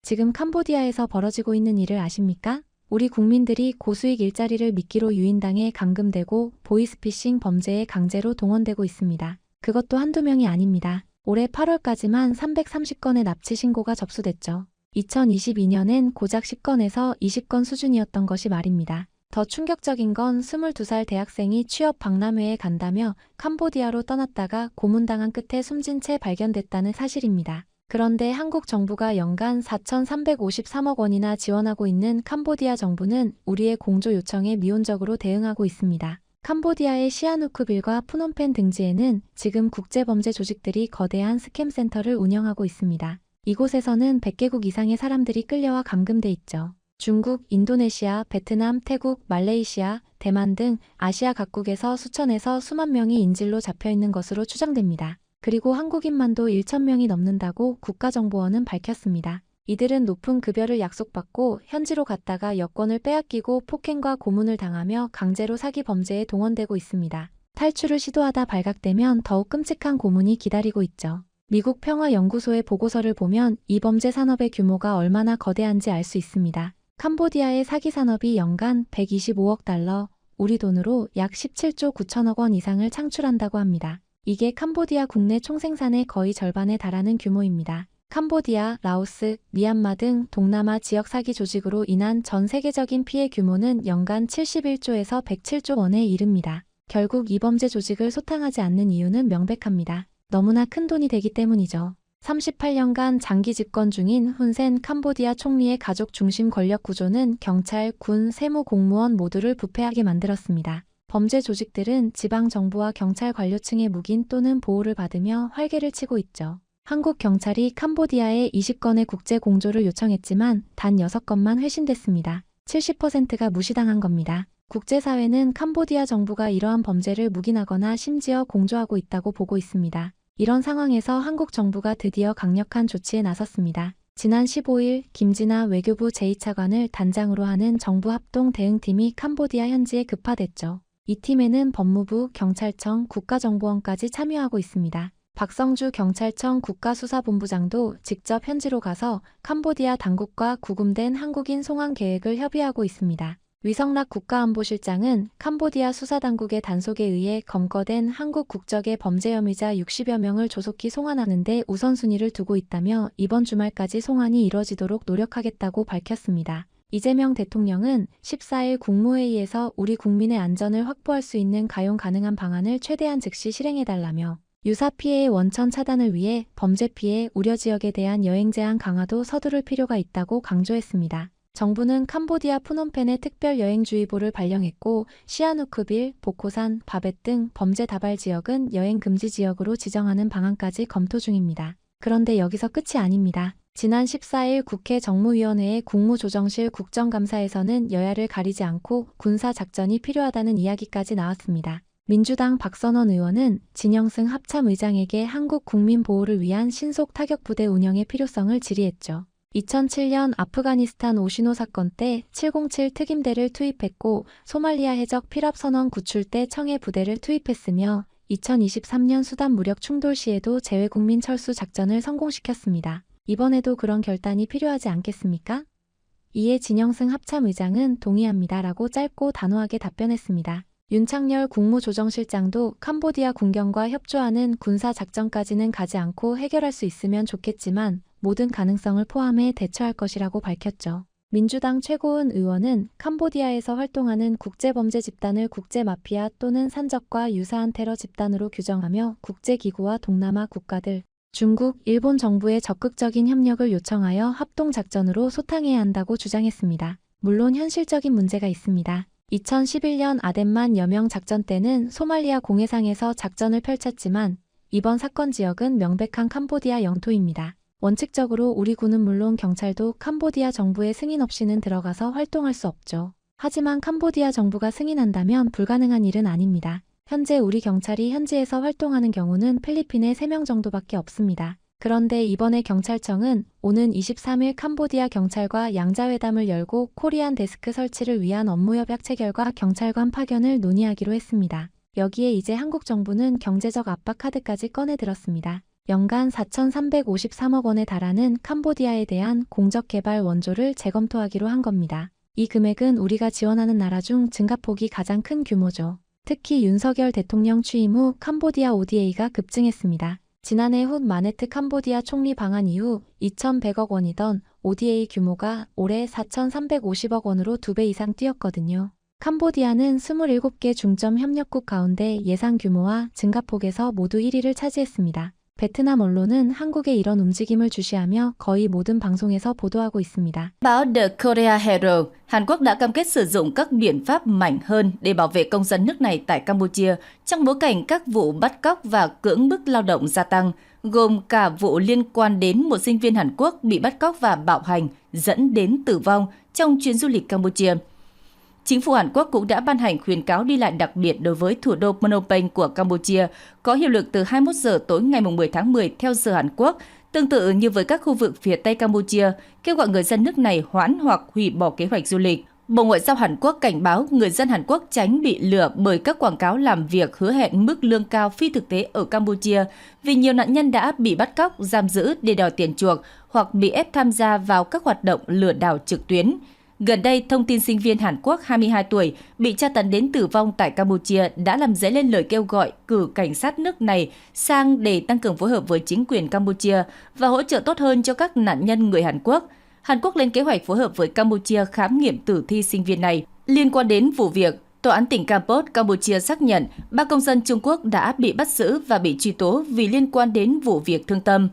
지금 캄보디아에서 벌어지고 있는 일을 아십니까? 우리 국민들이 고수익 일자리를 미끼로 유인당해 감금되고 보이스피싱 범죄에 강제로 동원되고 있습니다. 그것도 한두 명이 아닙니다. 올해 8월까지만 330건의 납치 신고가 접수됐죠. 2022년엔 고작 10건에서 20건 수준이었던 것이 말입니다. 더 충격적인 건 22살 대학생이 취업 박람회에 간다며 캄보디아로 떠났다가 고문당한 끝에 숨진 채 발견됐다는 사실입니다. 그런데 한국 정부가 연간 4,353억 원이나 지원하고 있는 캄보디아 정부는 우리의 공조 요청에 미온적으로 대응하고 있습니다. 캄보디아의 시아누크빌과 푸놈펜 등지에는 지금 국제범죄 조직들이 거대한 스캠 센터를 운영하고 있습니다. 이곳에서는 100개국 이상의 사람들이 끌려와 감금돼 있죠. 중국, 인도네시아, 베트남, 태국, 말레이시아, 대만 등 아시아 각국에서 수천에서 수만 명이 인질로 잡혀있는 것으로 추정됩니다. 그리고 한국인만도 1,000명이 넘는다고 국가정보원은 밝혔습니다. 이들은 높은 급여를 약속받고 현지로 갔다가 여권을 빼앗기고 폭행과 고문을 당하며 강제로 사기 범죄에 동원되고 있습니다. 탈출을 시도하다 발각되면 더욱 끔찍한 고문이 기다리고 있죠. 미국 평화연구소의 보고서를 보면 이 범죄 산업의 규모가 얼마나 거대한지 알 수 있습니다. 캄보디아의 사기 산업이 연간 125억 달러, 우리 돈으로 약 17조 9천억 원 이상을 창출한다고 합니다. 이게 캄보디아 국내 총생산의 거의 절반에 달하는 규모입니다. 캄보디아, 라오스, 미얀마 등 동남아 지역 사기 조직으로 인한 전 세계적인 피해 규모는 연간 71조에서 107조 원에 이릅니다. 결국 이 범죄 조직을 소탕하지 않는 이유는 명백합니다. 너무나 큰 돈이 되기 때문이죠. 38년간 장기 집권 중인 훈센 캄보디아 총리의 가족 중심 권력 구조는 경찰, 군, 세무 공무원 모두를 부패하게 만들었습니다. 범죄 조직들은 지방정부와 경찰 관료층의 묵인 또는 보호를 받으며 활개를 치고 있죠. 한국 경찰이 캄보디아에 20건의 국제 공조를 요청했지만 단 6건만 회신됐습니다. 70%가 무시당한 겁니다. 국제사회는 캄보디아 정부가 이러한 범죄를 묵인하거나 심지어 공조하고 있다고 보고 있습니다. 이런 상황에서 한국 정부가 드디어 강력한 조치에 나섰습니다. 지난 15일 김진아 외교부 제2차관을 단장으로 하는 정부 합동 대응팀이 캄보디아 현지에 급파됐죠. 이 팀에는 법무부, 경찰청, 국가정보원까지 참여하고 있습니다. 박성주 경찰청 국가수사본부장도 직접 현지로 가서 캄보디아 당국과 구금된 한국인 송환 계획을 협의하고 있습니다. 위성락 국가안보실장은 캄보디아 수사당국의 단속에 의해 검거된 한국 국적의 범죄 혐의자 60여 명을 조속히 송환하는 데 우선순위를 두고 있다며 이번 주말까지 송환이 이뤄지도록 노력하겠다고 밝혔습니다. 이재명 대통령은 14일 국무회의에서 우리 국민의 안전을 확보할 수 있는 가용 가능한 방안을 최대한 즉시 실행해달라며 유사 피해의 원천 차단을 위해 범죄 피해 우려 지역에 대한 여행 제한 강화도 서두를 필요가 있다고 강조했습니다. 정부는 캄보디아 푸놈펜에 특별 여행주의보를 발령했고 시아누크빌, 보코산, 바벳 등 범죄 다발 지역은 여행 금지 지역으로 지정하는 방안까지 검토 중입니다. 그런데 여기서 끝이 아닙니다. 지난 14일 국회 정무위원회의 국무조정실 국정감사에서는 여야를 가리지 않고 군사작전이 필요하다는 이야기까지 나왔습니다. 민주당 박선원 의원은 진영승 합참의장에게 한국 국민 보호를 위한 신속 타격부대 운영의 필요성을 질의했죠. 2007년 아프가니스탄 오시노 사건 때 707 특임대를 투입했고 소말리아 해적 필압선원 구출 때 청해 부대를 투입했으며 2023년 수단 무력 충돌 시에도 재외국민 철수 작전을 성공시켰습니다. 이번에도 그런 결단이 필요하지 않겠습니까? 이에 진영승 합참의장은 동의합니다라고 짧고 단호하게 답변했습니다. 윤창열 국무조정실장도 캄보디아 군경과 협조하는 군사작전까지는 가지 않고 해결할 수 있으면 좋겠지만 모든 가능성을 포함해 대처할 것이라고 밝혔죠. 민주당 최고은 의원은 캄보디아에서 활동하는 국제범죄 집단을 국제마피아 또는 산적과 유사한 테러 집단으로 규정하며 국제기구와 동남아 국가들, 중국, 일본 정부의 적극적인 협력을 요청하여 합동작전으로 소탕해야 한다고 주장했습니다. 물론 현실적인 문제가 있습니다. 2011년 아덴만 여명 작전 때는 소말리아 공해상에서 작전을 펼쳤지만 이번 사건 지역은 명백한 캄보디아 영토입니다. 원칙적으로 우리 군은 물론 경찰도 캄보디아 정부의 승인 없이는 들어가서 활동할 수 없죠. 하지만 캄보디아 정부가 승인한다면 불가능한 일은 아닙니다. 현재 우리 경찰이 현지에서 활동하는 경우는 필리핀에 3명 정도밖에 없습니다. 그런데 이번에 경찰청은 오는 23일 캄보디아 경찰과 양자회담을 열고 코리안 데스크 설치를 위한 업무협약 체결과 경찰관 파견을 논의하기로 했습니다. 여기에 이제 한국 정부는 경제적 압박 카드까지 꺼내들었습니다. 연간 4,353억 원에 달하는 캄보디아에 대한 공적 개발 원조를 재검토하기로 한 겁니다. 이 금액은 우리가 지원하는 나라 중 증가폭이 가장 큰 규모죠. 특히 윤석열 대통령 취임 후 캄보디아 ODA가 급증했습니다. 지난해 훗 마네트 캄보디아 총리 방한 이후 2,100억 원이던 ODA 규모가 올해 4,350억 원으로 2배 이상 뛰었거든요. 캄보디아는 27개 중점 협력국 가운데 예상 규모와 증가폭에서 모두 1위를 차지했습니다. 베트남 언론은 한국의 이런 움직임을 주시하며 거의 모든 방송에서 보도하고 있습니다. Báo The Korea Herald, Hàn Quốc đã cam kết sử dụng các biện pháp mạnh hơn để bảo vệ công dân nước này tại Campuchia trong bối cảnh các vụ bắt cóc và cưỡng bức lao động gia tăng, gồm cả vụ liên quan đến một sinh viên Hàn Quốc bị bắt cóc và bạo hành dẫn đến tử vong trong chuyến du lịch Campuchia. Chính phủ Hàn Quốc cũng đã ban hành khuyến cáo đi lại đặc biệt đối với thủ đô Phnom Penh của Campuchia, có hiệu lực từ 21 giờ tối ngày 10 tháng 10 theo giờ Hàn Quốc, tương tự như với các khu vực phía Tây Campuchia, kêu gọi người dân nước này hoãn hoặc hủy bỏ kế hoạch du lịch. Bộ Ngoại giao Hàn Quốc cảnh báo người dân Hàn Quốc tránh bị lừa bởi các quảng cáo làm việc hứa hẹn mức lương cao phi thực tế ở Campuchia vì nhiều nạn nhân đã bị bắt cóc, giam giữ để đòi tiền chuộc hoặc bị ép tham gia vào các hoạt động lừa đảo trực tuyến. Gần đây, thông tin sinh viên Hàn Quốc 22 tuổi bị tra tấn đến tử vong tại Campuchia đã làm dấy lên lời kêu gọi cử cảnh sát nước này sang để tăng cường phối hợp với chính quyền Campuchia và hỗ trợ tốt hơn cho các nạn nhân người Hàn Quốc. Hàn Quốc lên kế hoạch phối hợp với Campuchia khám nghiệm tử thi sinh viên này. Liên quan đến vụ việc, Tòa án tỉnh Kampot, Campuchia xác nhận 3 công dân Trung Quốc đã bị bắt giữ và bị truy tố vì liên quan đến vụ việc thương tâm.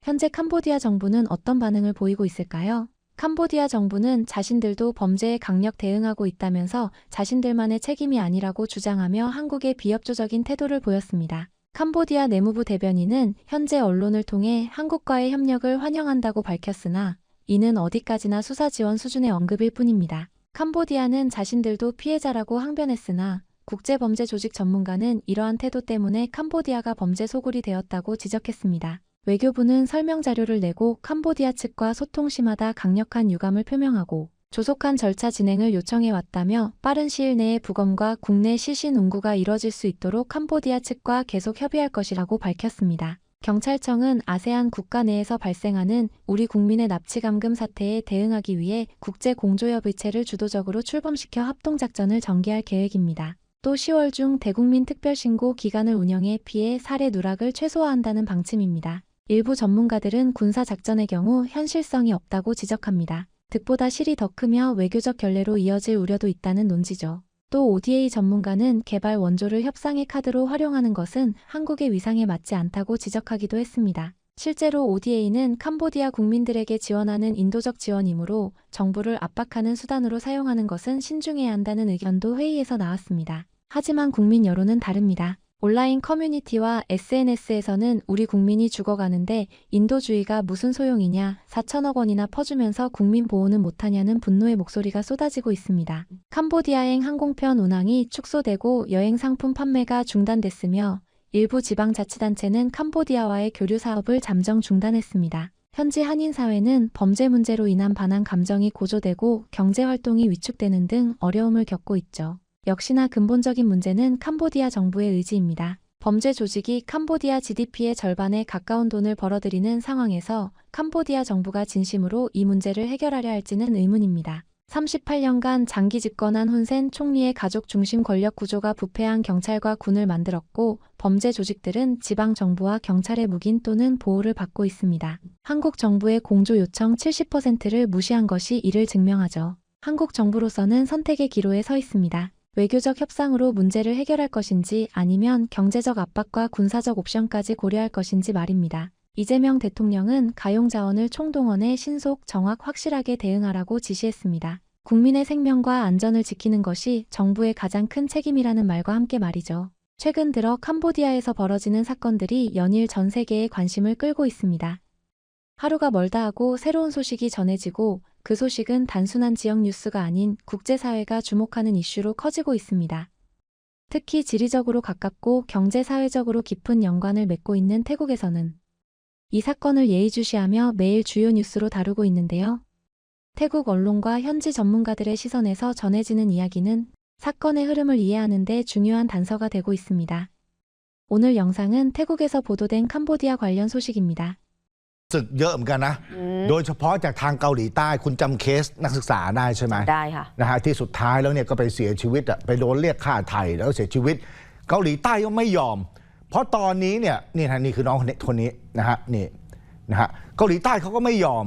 현재 캄보디아 정부는 어떤 반응을 보이고 있을까요? 캄보디아 정부는 자신들도 범죄에 강력 대응하고 있다면서 자신들만의 책임이 아니라고 주장하며 한국에 비협조적인 태도를 보였습니다. 캄보디아 내무부 대변인은 현재 언론을 통해 한국과의 협력을 환영한다고 밝혔으나 이는 어디까지나 수사 지원 수준의 언급일 뿐입니다. 캄보디아는 자신들도 피해자라고 항변했으나 국제범죄 조직 전문가는 이러한 태도 때문에 캄보디아가 범죄 소굴이 되었다고 지적했습니다. 외교부는 설명 자료를 내고 캄보디아 측과 소통 시마다 강력한 유감을 표명하고 조속한 절차 진행을 요청해 왔다며 빠른 시일 내에 부검과 국내 시신 운구가 이뤄질 수 있도록 캄보디아 측과 계속 협의할 것이라고 밝혔습니다. 경찰청은 아세안 국가 내에서 발생하는 우리 국민의 납치감금 사태에 대응하기 위해 국제공조협의체를 주도적으로 출범시켜 합동작전을 전개할 계획입니다. 또 10월 중 대국민 특별신고 기간을 운영해 피해 사례 누락을 최소화한다는 방침입니다. 일부 전문가들은 군사작전의 경우 현실성이 없다고 지적합니다. 득보다 실이 더 크며 외교적 결례로 이어질 우려도 있다는 논지죠. 또 ODA 전문가는 개발 원조를 협상의 카드로 활용하는 것은 한국의 위상에 맞지 않다고 지적하기도 했습니다. 실제로 ODA는 캄보디아 국민들에게 지원하는 인도적 지원이므로 정부를 압박하는 수단으로 사용하는 것은 신중해야 한다는 의견도 회의에서 나왔습니다. 하지만 국민 여론은 다릅니다. 온라인 커뮤니티와 SNS에서는 우리 국민이 죽어가는데 인도주의가 무슨 소용이냐, 4천억 원이나 퍼주면서 국민 보호는 못하냐는 분노의 목소리가 쏟아지고 있습니다. 캄보디아행 항공편 운항이 축소되고 여행 상품 판매가 중단됐으며 일부 지방자치단체는 캄보디아와의 교류 사업을 잠정 중단했습니다. 현지 한인사회는 범죄 문제로 인한 반항 감정이 고조되고 경제활동이 위축되는 등 어려움을 겪고 있죠. 역시나 근본적인 문제는 캄보디아 정부의 의지입니다. 범죄 조직이 캄보디아 GDP의 절반에 가까운 돈을 벌어들이는 상황에서 캄보디아 정부가 진심으로 이 문제를 해결하려 할지는 의문입니다. 38년간 장기 집권한 훈센 총리의 가족 중심 권력 구조가 부패한 경찰과 군을 만들었고 범죄 조직들은 지방 정부와 경찰의 묵인 또는 보호를 받고 있습니다. 한국 정부의 공조 요청 70%를 무시한 것이 이를 증명하죠. 한국 정부로서는 선택의 기로에 서 있습니다. 외교적 협상으로 문제를 해결할 것인지 아니면 경제적 압박과 군사적 옵션까지 고려할 것인지 말입니다. 이재명 대통령은 가용자원을 총동원해 신속, 정확, 확실하게 대응하라고 지시했습니다. 국민의 생명과 안전을 지키는 것이 정부의 가장 큰 책임이라는 말과 함께 말이죠. 최근 들어 캄보디아에서 벌어지는 사건들이 연일 전 세계의 관심을 끌고 있습니다. 하루가 멀다 하고 새로운 소식이 전해지고 그 소식은 단순한 지역 뉴스가 아닌 국제사회가 주목하는 이슈로 커지고 있습니다. 특히 지리적으로 가깝고 경제사회적으로 깊은 연관을 맺고 있는 태국에서는 이 사건을 예의주시하며 매일 주요 뉴스로 다루고 있는데요. 태국 언론과 현지 전문가들의 시선에서 전해지는 이야기는 사건의 흐름을 이해하는 데 중요한 단서가 되고 있습니다. 오늘 영상은 태국에서 보도된 캄보디아 관련 소식입니다. ศึกเยอะเหมือนกันนะโดยเฉพาะจากทางเกาหลีใต้คุณจำเคสนักศึกษาได้ใช่ไหมได้ค่ะนะฮะที่สุดท้ายแล้วเนี่ยก็ไปเสียชีวิตไปโดนเรียกค่าไถ่แล้วเสียชีวิตเกาหลีใต้ก็ไม่ยอมเพราะตอนนี้เนี่ยนี่คือน้องคนนี้นะฮะนี่นะฮะเกาหลีใต้เขาก็ไม่ยอม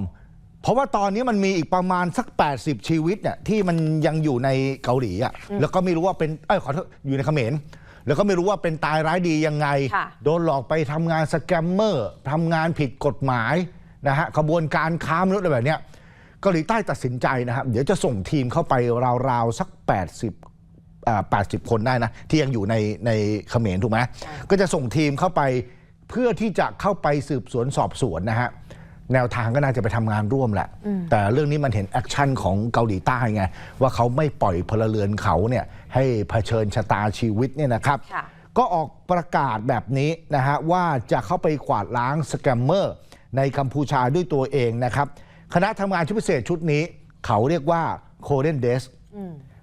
เพราะว่าตอนนี้มันมีอีกประมาณสัก80ชีวิตเนี่ยที่มันยังอยู่ในเกาหลีแล้วก็ไม่รู้ว่าเป็นขอโทษอยู่ในเขมรแล้วก็ไม่รู้ว่าเป็นตายร้ายดียังไงโดนหลอกไปทำงานสแกมเมอร์ทำงานผิดกฎหมายนะฮะขบวนการค้ามนุษย์อะไรแบบนี้เกาหลีใต้ตัดสินใจนะครับเดี๋ยวจะส่งทีมเข้าไปราวๆสัก80คนได้นะที่ยังอยู่ในเขมรถูกไหมก็จะส่งทีมเข้าไปเพื่อที่จะเข้าไปสืบสวนสอบสวนนะฮะแนวทางก็น่าจะไปทำงานร่วมแหละแต่เรื่องนี้มันเห็นแอคชั่นของเกาหลีใต้ไงว่าเขาไม่ปล่อยพลเรือนเขาเนี่ยให้เผชิญชะตาชีวิตเนี่ยนะครับก็ออกประกาศแบบนี้นะฮะว่าจะเข้าไปกวาดล้างสแกมเมอร์ในกัมพูชาด้วยตัวเองนะครับคณะทำงานชุดพิเศษชุดนี้เขาเรียกว่าโคเดนเดส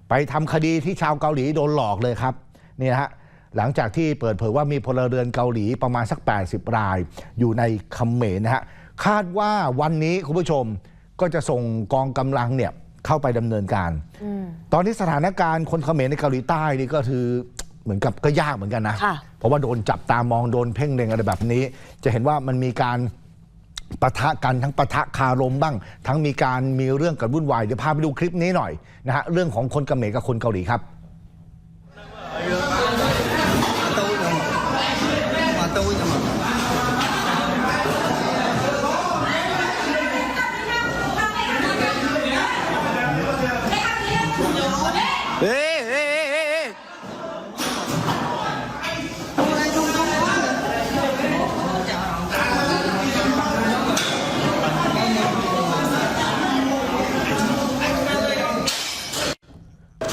ไปทำคดีที่ชาวเกาหลีโดนหลอกเลยครับนี่นะฮะหลังจากที่เปิดเผยว่ามีพลเรือนเกาหลีประมาณสัก80รายอยู่ในเขมรนะฮะคาดว่าวันนี้คุณผู้ชมก็จะส่งกองกำลังเนี่ยเข้าไปดำเนินการตอนนี้สถานการณ์คนเขมรในเกาหลีใต้นี่ก็คือเหมือนกับก็ยากเหมือนกันนะเพราะว่าโดนจับตามองโดนเพ่งเล็งอะไรแบบนี้จะเห็นว่ามันมีการปะทะกันทั้งปะทะคารมบ้างทั้งมีเรื่องกันวุ่นวายเดี๋ยวพาไปดูคลิปนี้หน่อยนะฮะเรื่องของคนเขมรกับคนเกาหลีครับ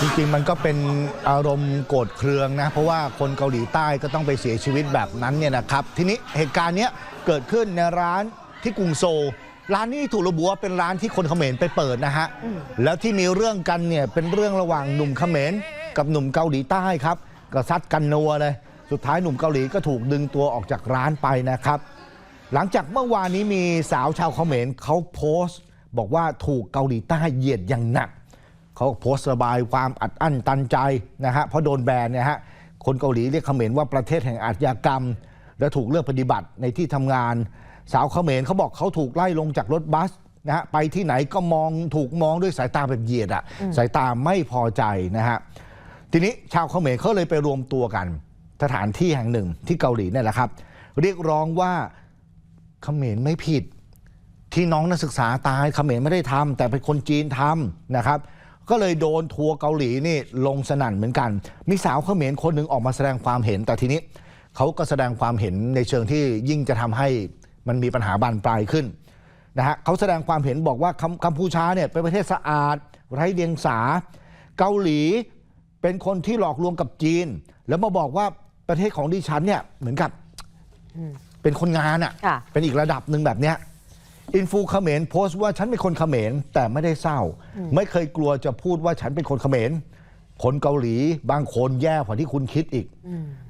จริงๆมันก็เป็นอารมณ์โกรธเคืองนะเพราะว่าคนเกาหลีใต้ก็ต้องไปเสียชีวิตแบบนั้นเนี่ยนะครับทีนี้เหตุการณ์นี้เกิดขึ้นในร้านที่กรุงโซลร้านนี้ถูกระบุว่าเป็นร้านที่คนเขมรไปเปิดนะฮะแล้วที่มีเรื่องกันเนี่ยเป็นเรื่องระหว่างหนุ่มเขมรกับหนุ่มเกาหลีใต้ครับก็ซัดกันนัวเลยสุดท้ายหนุ่มเกาหลีก็ถูกดึงตัวออกจากร้านไปนะครับหลังจากเมื่อวานนี้มีสาวชาวเขมรเขาโพสต์บอกว่าถูกเกาหลีใต้เหยียดอย่างหนักเขาโพสต์ระบายความอัดอั้นตันใจนะฮะเพราะโดนแบนเนี่ยฮะคนเกาหลีเรียกเขมรว่าประเทศแห่งอาชญากรรมและถูกเลือกปฏิบัติในที่ทำงานสาวเขมรเขาบอกเขาถูกไล่ลงจากรถบัสนะฮะไปที่ไหนก็ถูกมองด้วยสายตาแบบเหยียดสายตาไม่พอใจนะฮะทีนี้ชาวเขมรเขาเลยไปรวมตัวกันสถานที่แห่งหนึ่งที่เกาหลีนี่แหละครับเรียกร้องว่าเขมรไม่ผิดที่น้องนักศึกษาตายเขมรไม่ได้ทำแต่เป็นคนจีนทำนะครับก็เลยโดนทัวร์เกาหลีนี่ลงสนั่นเหมือนกันมีสาวเขมรคนหนึ่งออกมาแสดงความเห็นแต่ทีนี้เขาก็แสดงความเห็นในเชิงที่ยิ่งจะทำให้มันมีปัญหาบานปลายขึ้นนะฮะเขาแสดงความเห็นบอกว่ากัมพูชาเนี่ยเป็นประเทศสะอาดไร้เดียงสาเกาหลีเป็นคนที่หลอกลวงกับจีนแล้วมาบอกว่าประเทศของดิฉันเนี่ยเหมือนกับเป็นคนงานเป็นอีกระดับหนึ่งแบบเนี้ยอินฟูเขมรโพสต์ว่าฉันเป็นคนเขมรแต่ไม่ได้เศร้าไม่เคยกลัวจะพูดว่าฉันเป็นคนเขมรคนเกาหลีบางคนแย่กว่าที่คุณคิดอีก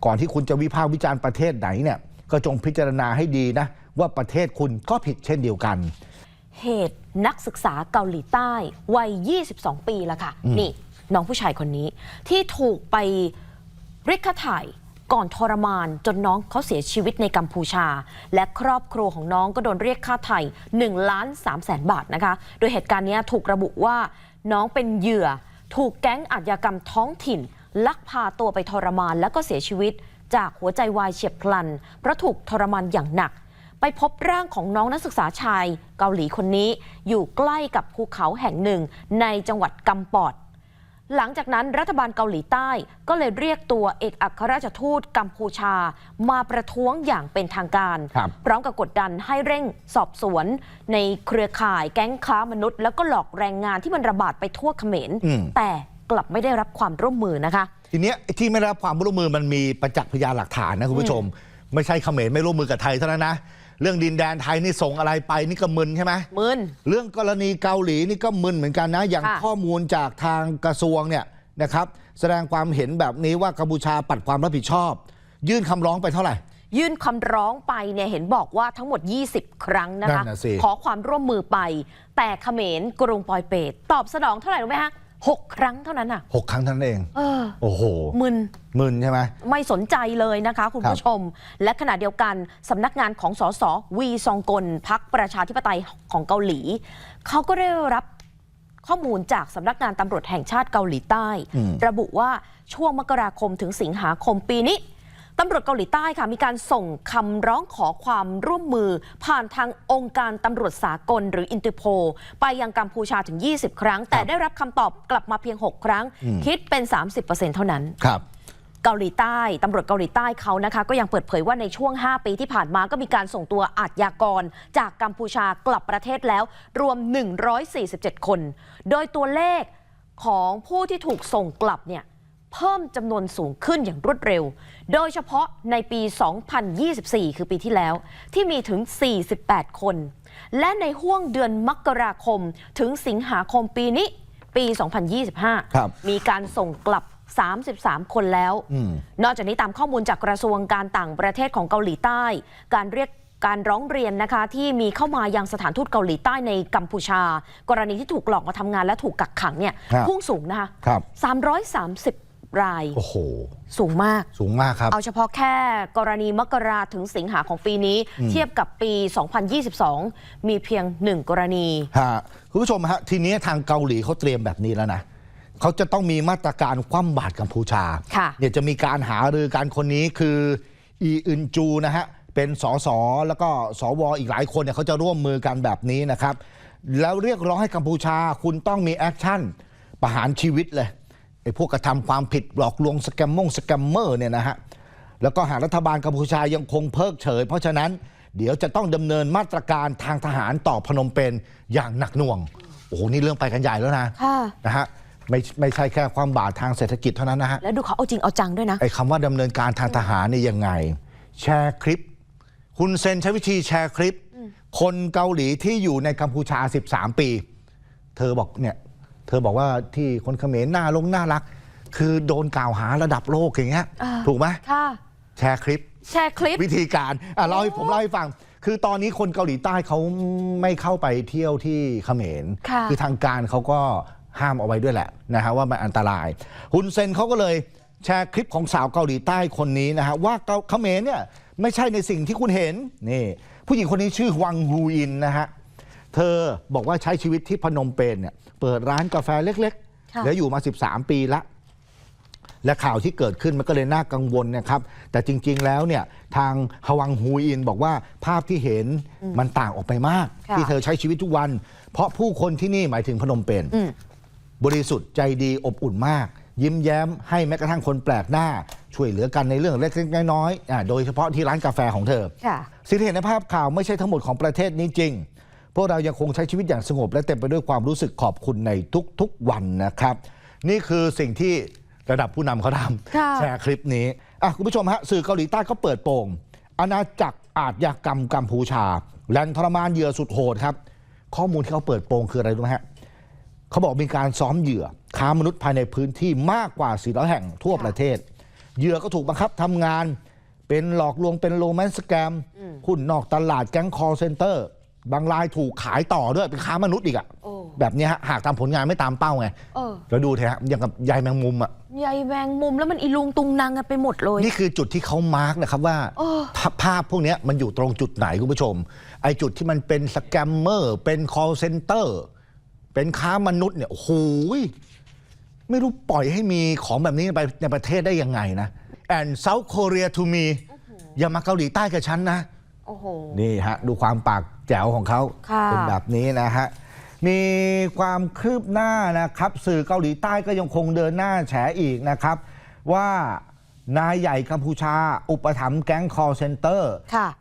ก่อนที่คุณจะวิพากษ์วิจารณ์ประเทศไหนเนี่ยก็จงพิจารณาให้ดีนะว่าประเทศคุณก็ผิดเช่นเดียวกันเหตุนักศึกษาเกาหลีใต้วัย22 ปีแล้วค่ะนี่น้องผู้ชายคนนี้ที่ถูกไปเรียกค่าไถ่ก่อนทรมานจนน้องเขาเสียชีวิตในกัมพูชาและครอบครัวของน้องก็โดนเรียกค่าไถ่1,300,000 บาทนะคะโดยเหตุการณ์นี้ถูกระบุว่าน้องเป็นเหยื่อถูกแก๊งอาชญากรรมท้องถิ่นลักพาตัวไปทรมานแล้วก็เสียชีวิตจากหัวใจวายเฉียบพลันเพราะถูกทรมานอย่างหนักไปพบร่างของน้องนักศึกษาชายเกาหลีคนนี้อยู่ใกล้กับภูเขาแห่งหนึ่งในจังหวัดกัมปอดหลังจากนั้นรัฐบาลเกาหลีใต้ก็เลยเรียกตัวเอกอัครราชทูตกัมพูชามาประท้วงอย่างเป็นทางการพร้อมกับกดดันให้เร่งสอบสวนในเครือข่ายแก๊งค้ามนุษย์แล้วก็หลอกแรงงานที่มันระบาดไปทั่วเขมรแต่กลับไม่ได้รับความร่วมมือนะคะทีนี้ที่ไม่ได้รับความร่วมมือมันมีประจักษ์พยานหลักฐานนะคุณผู้ชมไม่ใช่เขมรไม่ร่วมมือกับไทยเท่านั้นนะเรื่องดินแดนไทยนี่ส่งอะไรไปนี่ก็มึนใช่ไหมมึนเรื่องกรณีเกาหลีนี่ก็มึนเหมือนกันนะอย่างข้อมูลจากทางกระทรวงเนี่ยนะครับแสดงความเห็นแบบนี้ว่ากัมพูชาปัดความรับผิดชอบ ยื่นคำร้องไปเท่าไหร่ ยื่นคำร้องไปเนี่ยเห็นบอกว่าทั้งหมด 20 ครั้งนะคะ นั่นน่ะสิ ขอความร่วมมือไป แต่เขมรกรุงปอยเปตตอบสนองเท่าไหร่รู้ไหมฮะ6 ครั้งเท่านั้นอ่ะ 6 ครั้งเท่านั้นเอง โอ้โห มึน ใช่ไหม ไม่สนใจเลยนะคะคุณผู้ชม และขณะเดียวกันสำนักงานของสสวีซองกลพรรคประชาธิปไตยของเกาหลี เขาก็ได้รับข้อมูลจากสำนักงานตำรวจแห่งชาติเกาหลีใต้ ระบุว่าช่วงมกราคมถึงสิงหาคมปีนี้ตำรวจเกาหลีใต้ค่ะมีการส่งคำร้องขอความร่วมมือ ผ่านทางองค์การตำรวจสากลหรืออินเตอร์โพลไปยังกัมพูชาถึง 20 ครั้ง แต่ได้รับคำตอบกลับมาเพียง 6 ครั้ง คิดเป็น 30% เท่านั้น ครับ เกาหลีใต้ตำรวจเกาหลีใต้เขานะคะก็ยังเปิดเผยว่าในช่วง 5 ปีที่ผ่านมาก็มีการส่งตัวอาชญากรจากกัมพูชากลับประเทศแล้วรวม 147 คน โดยตัวเลขของผู้ที่ถูกส่งกลับเนี่ยเพิ่มจำนวนสูงขึ้นอย่างรวดเร็ว โดยเฉพาะในปี 2024 คือปีที่แล้วที่มีถึง 48 คน และในห้วงเดือนมกราคมถึงสิงหาคมปีนี้ ปี 2025 มีการส่งกลับ 33 คนแล้ว นอกจากนี้ตามข้อมูลจากกระทรวงการต่างประเทศของเกาหลีใต้ การร้องเรียนนะคะที่มีเข้ามายังสถานทูตเกาหลีใต้ในกัมพูชา กรณีที่ถูกหลอกมาทำงานและถูกกักขังเนี่ยพุ่งสูงนะคะ330 ราย โอ้โห สูงมาก สูงมากครับ เอาเฉพาะแค่กรณีมกราถึงสิงหาของปีนี้ เทียบกับปี 2022 มีเพียง 1 กรณี คุณผู้ชมฮะทีนี้ทางเกาหลีเขาเตรียมแบบนี้แล้วนะเขาจะต้องมีมาตรการคว่ำบาตรกัมพูชา เนี่ยจะมีการหารือการคนนี้คืออีอึนจูนะฮะเป็นสสแล้วก็สวอีกหลายคนเนี่ยเขาจะร่วมมือกันแบบนี้นะครับแล้วเรียกร้องให้กัมพูชาคุณต้องมีแอคชั่นประหารชีวิตเลยไอ้พวกกระทำความผิดหลอกลวงสแกมเมอร์เนี่ยนะฮะแล้วก็หากรัฐบาลกัมพูชายังคงเพิกเฉยเพราะฉะนั้นเดี๋ยวจะต้องดำเนินมาตรการทางทหารต่อพนมเปญอย่างหนักหน่วงโอ้โหนี่เรื่องไปกันใหญ่แล้วนะฮะไม่ใช่แค่ความบาดทางเศรษฐกิจเท่านั้นนะฮะแล้วดูเขาเอาจริงเอาจังด้วยนะไอ้คำว่าดำเนินการทางทหารนี่ยังไงแชร์คลิปคุณเซนใช้วิธีแชร์คลิปคนเกาหลีที่อยู่ในกัมพูชา13 ปีเธอบอกว่าที่คนเขมรน่ารักคือโดนกล่าวหาระดับโลกอย่างเงี้ยถูกไหมแชร์คลิปวิธีการผมเล่าให้ฟังคือตอนนี้คนเกาหลีใต้เขาไม่เข้าไปเที่ยวที่เขมรคือทางการเขาก็ห้ามเอาไว้ด้วยแหละนะฮะว่ามันอันตรายฮุนเซนเขาก็เลยแชร์คลิปของสาวเกาหลีใต้คนนี้นะฮะว่าเขมรเนี่ยไม่ใช่ในสิ่งที่คุณเห็นนี่ผู้หญิงคนนี้ชื่อวังฮูอินนะฮะเธอบอกว่าใช้ชีวิตที่พนมเปญเนี่ยเปิดร้านกาแฟเล็กๆแล้วอยู่มา13 ปีละและข่าวที่เกิดขึ้นมันก็เลยน่ากังวลนะครับแต่จริงๆแล้วเนี่ยทางฮวังฮูอินบอกว่าภาพที่เห็นมันต่างออกไปมากที่เธอใช้ชีวิตทุกวันเพราะผู้คนที่นี่หมายถึงพนมเปญบริสุทธิ์ใจดีอบอุ่นมากยิ้มแย้มให้แม้กระทั่งคนแปลกหน้าช่วยเหลือกันในเรื่องเล็กๆน้อยๆโดยเฉพาะที่ร้านกาแฟของเธอสิ่งที่เห็นในภาพข่าวไม่ใช่ทั้งหมดของประเทศนี้จริงพวกเรายังคงใช้ชีวิตอย่างสงบและเต็มไปด้วยความรู้สึกขอบคุณในทุกๆวันนะครับนี่คือสิ่งที่ระดับผู้นำเขาทำแชร์คลิปนี้คุณผู้ชมฮะสื่อเกาหลีใต้เขาเปิดโปงอาณาจักรอาชญากรรมกัมพูชาแหล่งทรมานเหยื่อสุดโหดครับข้อมูลที่เขาเปิดโปงคืออะไรรู้ไหมฮะเขาบอกมีการซ้อมเหยื่อค้ามนุษย์ภายในพื้นที่มากกว่า400 แห่งทั่วประเทศเหยื่อก็ถูกบังคับทำงานเป็นหลอกลวงเป็นโรแมนต์สแกมหุ้นนอกตลาดแก๊งคอลเซ็นเตอร์บางรายถูกขายต่อด้วยเป็นค้ามนุษย์อีกแบบนี้ฮะหากทำผลงานไม่ตามเป้าไงแล้วดูเถอะฮะอย่างกับใยแมงมุมใยแมงมุมแล้วมันอีลุงตุงนางกันไปหมดเลยนี่คือจุดที่เขามาร์กนะครับว่าภาพพวกนี้มันอยู่ตรงจุดไหนคุณผู้ชมไอ้จุดที่มันเป็นสแกมเมอร์เป็นคอลเซ็นเตอร์เป็นค้ามนุษย์เนี่ยโอ้โหไม่รู้ปล่อยให้มีของแบบนี้ไปในประเทศได้ยังไงนะ and South Korea to me อย่ามาเกาหลีใต้กับฉันนะนี่ฮะดูความปากแจ๋วของเขาเป็นแบบนี้นะฮะมีความคืบหน้านะครับสื่อเกาหลีใต้ก็ยังคงเดินหน้าแฉอีกนะครับว่านายใหญ่กัมพูชาอุปถัมภ์แก๊งคอลเซ็นเตอร์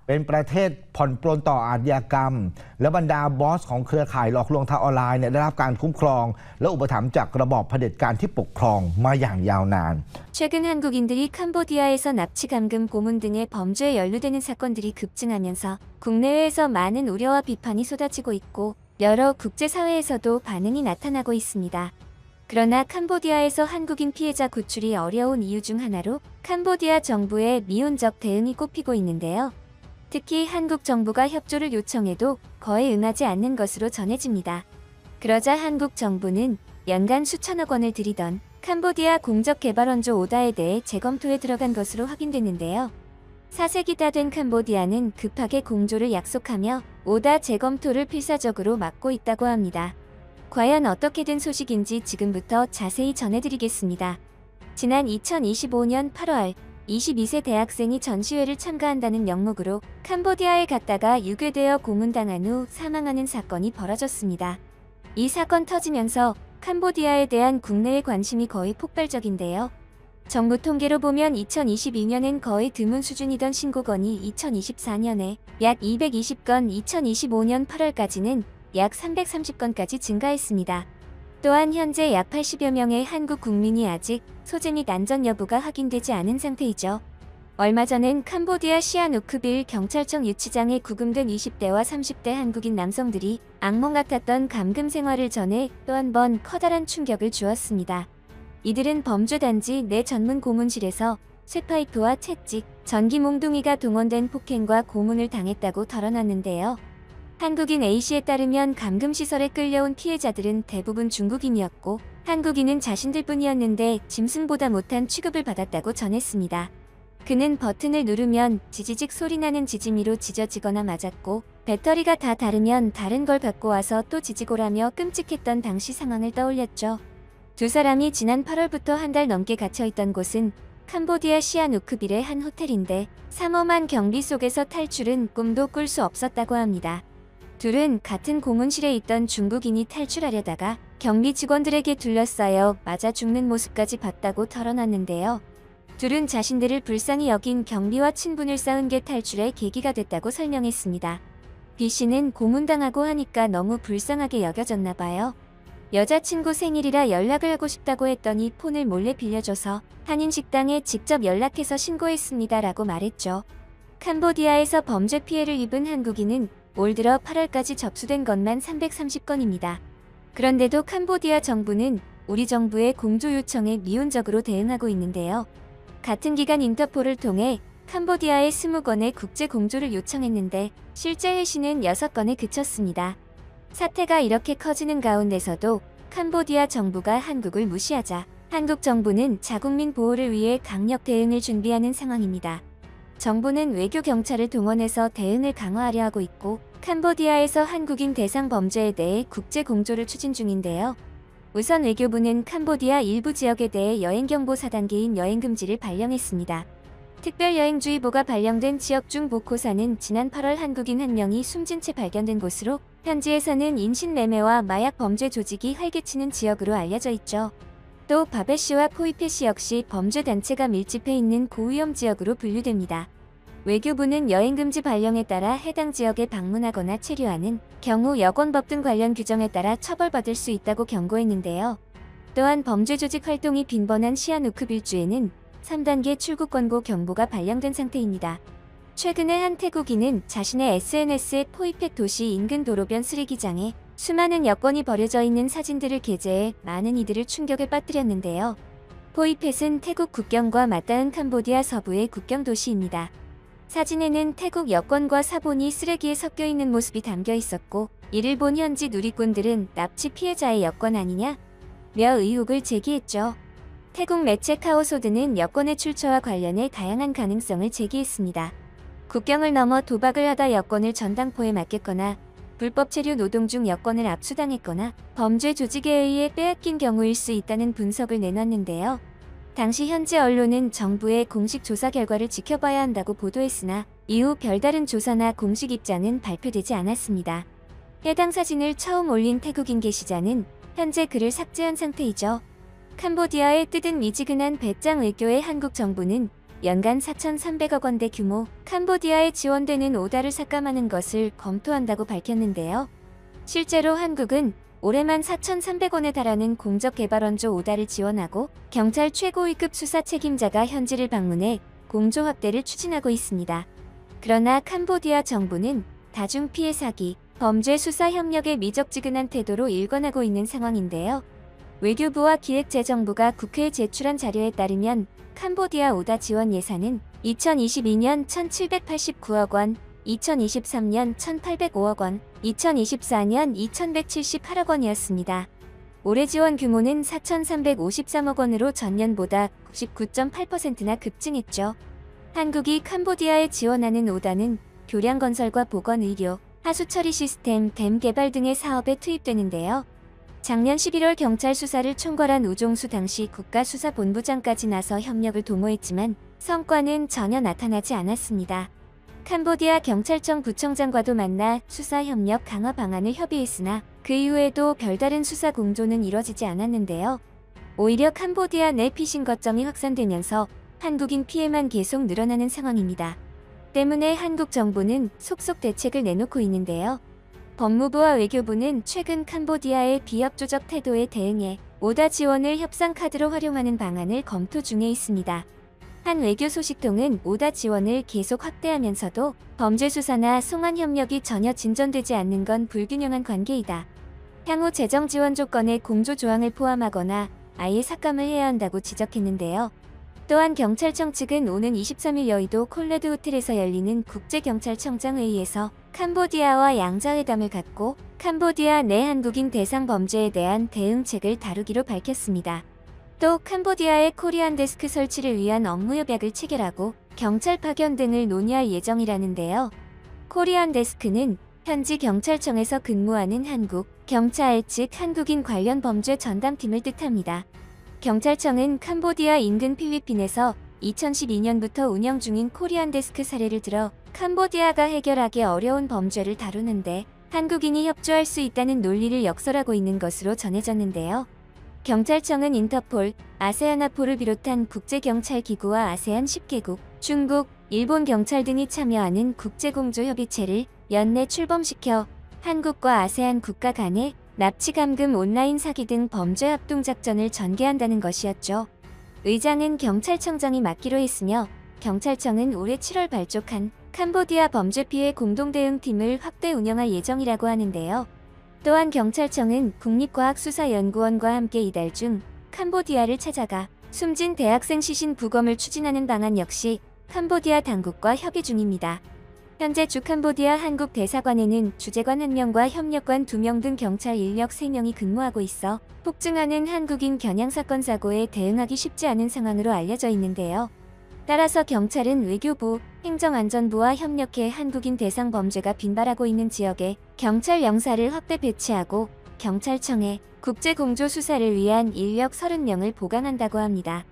เป็นประเทศผ่อนปลนต่ออาชญากรรมและบรรดาบอสของเครือข่ายหลอกลวงทางออนไลน์เนี่ยได้รับการคุ้มครองและอุปถัมภ์จากระบอบเผด็จการที่ปกครองมาอย่างยาวนาน최근한국인들이캄보디아에서납치감금고문등의범죄에 연루되는사건들이급증하면서국내외에서많은우려와비판이쏟아지고있고여러국제사회에서도반응이나타나고있습니다. 그러나 캄보디아에서 한국인 피해자 구출이 어려운 이유 중 하나로 캄보디아 정부의 미온적 대응이 꼽히고 있는데요. 특히 한국 정부가 협조를 요청해도 거의 응하지 않는 것으로 전해집니다. 그러자 한국 정부는 연간 수천억 원을 들이던 캄보디아 공적개발원조 오다에 대해 재검토에 들어간 것으로 확인됐는데요. 사색이 다 된 캄보디아는 급하게 공조를 약속하며 오다 재검토를 필사적으로 막고 있다고 합니다. 과연 어떻게 된 소식인지 지금부터 자세히 전해드리겠습니다. 지난 2025년 8월 22세 대학생이 전시회를 참가한다는 명목으로 캄보디아에 갔다가 유괴되어 고문당한 후 사망하는 사건이 벌어졌습니다. 이 사건 터지면서 캄보디아에 대한 국내의 관심이 거의 폭발적인데요. 정부 통계로 보면 2022년엔 거의 드문 수준이던 신고건이 2024년에 약 220건, 2025년 8월까지는 약 330건까지 증가했습니다. 또한 현재 약 80여 명의 한국 국민이 아직 소재 및 안전 여부가 확인되지 않은 상태이죠. 얼마 전엔 캄보디아 시아누크빌 경찰청 유치장에 구금된 20대와 30대 한국인 남성들이 악몽 같았던 감금 생활을 전해 또 한 번 커다란 충격을 주었습니다. 이들은 범죄 단지 내 전문 고문실에서 쇠파이프와 채찍, 전기 몽둥이가 동원된 폭행과 고문을 당했다고 털어놨는데요. 한국인 A씨에 따르면 감금시설에 끌려온 피해자들은 대부분 중국인이었고 한국인은 자신들뿐이었는데 짐승보다 못한 취급을 받았다고 전했습니다. 그는 버튼을 누르면 지지직 소리나는 지짐이로 지져지거나 맞았고 배터리가 다 다르면 다른 걸 갖고 와서 또 지지고라며 끔찍했던 당시 상황을 떠올렸죠. 두 사람이 지난 8월부터 한 달 넘게 갇혀있던 곳은 캄보디아 시아누크빌의 한 호텔인데 삼엄한 경비 속에서 탈출은 꿈도 꿀 수 없었다고 합니다. 둘은 같은 고문실에 있던 중국인이 탈출하려다가 경비 직원들에게 둘러싸여 맞아 죽는 모습까지 봤다고 털어놨는데요. 둘은 자신들을 불쌍히 여긴 경비와 친분을 쌓은 게 탈출의 계기가 됐다고 설명했습니다. B씨는 고문당하고 하니까 너무 불쌍하게 여겨졌나 봐요. 여자친구 생일이라 연락을 하고 싶다고 했더니 폰을 몰래 빌려줘서 한인식당에 직접 연락해서 신고했습니다 라고 말했죠. 캄보디아에서 범죄 피해를 입은 한국인은 올 들어 8월까지 접수된 것만 330건입니다. 그런데도 캄보디아 정부는 우리 정부의 공조 요청에 미온적으로 대응하고 있는데요. 같은 기간 인터폴을 통해 캄보디아에 20건의 국제 공조를 요청했는데 실제 회시는 6건에 그쳤습니다. 사태가 이렇게 커지는 가운데서도 캄보디아 정부가 한국을 무시하자 한국 정부는 자국민 보호를 위해 강력 대응을 준비하는 상황입니다. 정부는 외교 경찰을 동원해서 대응을 강화하려 하고 있고 캄보디아에서 한국인 대상 범죄에 대해 국제 공조를 추진 중인데요. 우선 외교부는 캄보디아 일부 지역에 대해 여행경보 4단계인 여행금지를 발령했습니다. 특별여행주의보가 발령된 지역 중 보코사는 지난 8월 한국인 한 명이 숨진 채 발견된 곳으로 현지에서는 인신매매와 마약 범죄 조직이 활개치는 지역으로 알려져 있죠. 또 바베시와 포이페시 역시 범죄 단체가 밀집해 있는 고위험 지역으로 분류됩니다. 외교부는 여행금지 발령에 따라 해당 지역에 방문하거나 체류하는 경우 여권법 등 관련 규정에 따라 처벌받을 수 있다고 경고했는데요. 또한 범죄 조직 활동이 빈번한 시아누크빌주에는 3단계 출국 권고 경보가 발령된 상태입니다. 최근에 한 태국인은 자신의 SNS에 포이펫 도시 인근 도로변 쓰레기장에 수많은 여권이 버려져 있는 사진들을 게재해 많은 이들을 충격에 빠뜨렸는데요. 포이펫은 태국 국경과 맞닿은 캄보디아 서부의 국경 도시입니다. 사진에는 태국 여권과 사본이 쓰레기에 섞여 있는 모습이 담겨 있었고 이를 본 현지 누리꾼들은 납치 피해자의 여권 아니냐? 며 의혹을 제기했죠. 태국 매체 카오소드는 여권의 출처와 관련해 다양한 가능성을 제기했습니다. 국경을 넘어 도박을 하다 여권을 전당포에 맡겼거나 불법 체류 노동 중 여권을 압수당했거나 범죄 조직에 의해 빼앗긴 경우일 수 있다는 분석을 내놨는데요. 당시 현지 언론은 정부의 공식 조사 결과를 지켜봐야 한다고 보도했으나 이후 별다른 조사나 공식 입장은 발표되지 않았습니다. 해당 사진을 처음 올린 태국인 게시자는 현재 글을 삭제한 상태이죠. 캄보디아에 뜯은 미지근한 배짱 외교의 한국 정부는 연간 4,300억 원대 규모 캄보디아에 지원되는 오다를 삭감하는 것을 검토한다고 밝혔는데요. 실제로 한국은 올해만 4,300원에 달하는 공적개발원조 오다를 지원하고 경찰 최고위급 수사 책임자가 현지를 방문해 공조 확대를 추진하고 있습니다. 그러나 캄보디아 정부는 다중피해 사기, 범죄 수사 협력에 미적지근한 태도로 일관하고 있는 상황인데요. 외교부와 기획재정부가 국회에 제출한 자료에 따르면 캄보디아 오다 지원 예산은 2022년 1,789억 원, 2023년 1,805억 원, 2024년 2,178억 원이었습니다. 올해 지원 규모는 4,353억 원으로 전년보다 99.8%나 급증했죠. 한국이 캄보디아에 지원하는 오다는 교량 건설과 보건 의료, 하수 처리 시스템, 댐 개발 등의 사업에 투입되는데요. 작년 11월 경찰 수사를 총괄한 우종수 당시 국가수사본부장까지 나서 협력을 도모했지만 성과는 전혀 나타나지 않았습니다. 캄보디아 경찰청 부청장과도 만나 수사 협력 강화 방안을 협의했으나 그 이후에도 별다른 수사 공조는 이뤄지지 않았는데요. 오히려 캄보디아 내 피싱 거점이 확산되면서 한국인 피해만 계속 늘어나는 상황입니다. 때문에 한국 정부는 속속 대책을 내놓고 있는데요. 법무부와 외교부는 최근 캄보디아의 비협조적 태도에 대응해 오다 지원을 협상 카드로 활용하는 방안을 검토 중에 있습니다. 한 외교 소식통은 오다 지원을 계속 확대하면서도 범죄 수사나 송환 협력이 전혀 진전되지 않는 건 불균형한 관계이다. 향후 재정 지원 조건에 공조 조항을 포함하거나 아예 삭감을 해야 한다고 지적했는데요. 또한 경찰청 측은 오는 23일 여의도 콜레드 호텔에서 열리는 국제경찰청장 회의에서 캄보디아와 양자회담을 갖고 캄보디아 내 한국인 대상 범죄에 대한 대응책을 다루기로 밝혔습니다. 또 캄보디아의 코리안 데스크 설치를 위한 업무 협약을 체결하고 경찰 파견 등을 논의할 예정이라는데요. 코리안 데스크는 현지 경찰청에서 근무하는 한국, 경찰 즉 한국인 관련 범죄 전담팀을 뜻합니다. 경찰청은 캄보디아 인근 필리핀에서 2012년부터 운영 중인 코리안 데스크 사례를 들어 캄보디아가 해결하기 어려운 범죄를 다루는데 한국인이 협조할 수 있다는 논리를 역설하고 있는 것으로 전해졌는데요. 경찰청은 인터폴, 아세아나폴을 비롯한 국제경찰기구와 아세안 10개국, 중국, 일본 경찰 등이 참여하는 국제공조협의체를 연내 출범시켜 한국과 아세안 국가 간의 납치 감금 온라인 사기 등 범죄 합동작전을 전개한다는 것이었죠. 의장은 경찰청장이 맡기로 했으며 경찰청은 올해 7월 발족한 캄보디아 범죄 피해 공동대응팀을 확대 운영할 예정이라고 하는데요. 또한 경찰청은 국립과학수사연구원과 함께 이달 중 캄보디아를 찾아가 숨진 대학생 시신 부검을 추진하는 방안 역시 캄보디아 당국과 협의 중입니다. 현재 주 캄보디아 한국 대사관에는 주재관 1명과 협력관 2명 등 경찰 인력 3명이 근무하고 있어 폭증하는 한국인 겨냥 사건 사고에 대응하기 쉽지 않은 상황으로 알려져 있는데요. 따라서 경찰은 외교부, 행정안전부와 협력해 한국인 대상 범죄가 빈발하고 있는 지역에 경찰 영사를 확대 배치하고 경찰청에 국제공조 수사를 위한 인력 30명을 보강한다고 합니다.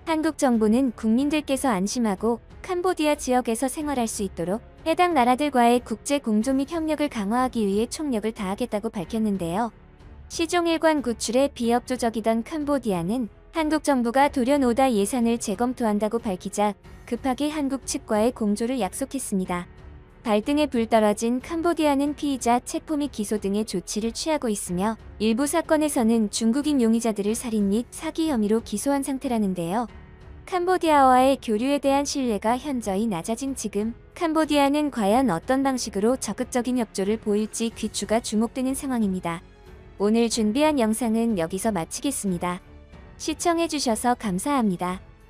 한국 정부는 국민들께서 안심하고 캄보디아 지역에서 생활할 수 있도록 해당 나라들과의 국제공조 및 협력을 강화하기 위해 총력을 다하겠다고 밝혔는데요. 시종일관 구출에 비협조적이던 캄보디아는 한국 정부가 돌연 오다 예산을 재검토한다고 밝히자 급하게 한국 측과의 공조를 약속했습니다. 발등에 불 떨어진 캄보디아는 피의자 체포 및 기소 등의 조치를 취하고 있으며 일부 사건에서는 중국인 용의자들을 살인 및 사기 혐의로 기소한 상태라는데요. 캄보디아와의 교류에 대한 신뢰가 현저히 낮아진 지금 캄보디아는 과연 어떤 방식으로 적극적인 협조를 보일지 귀추가 주목되는 상황입니다. 오늘 준비한 영상은 여기서 마치겠습니다. 시청해주셔서 감사합니다.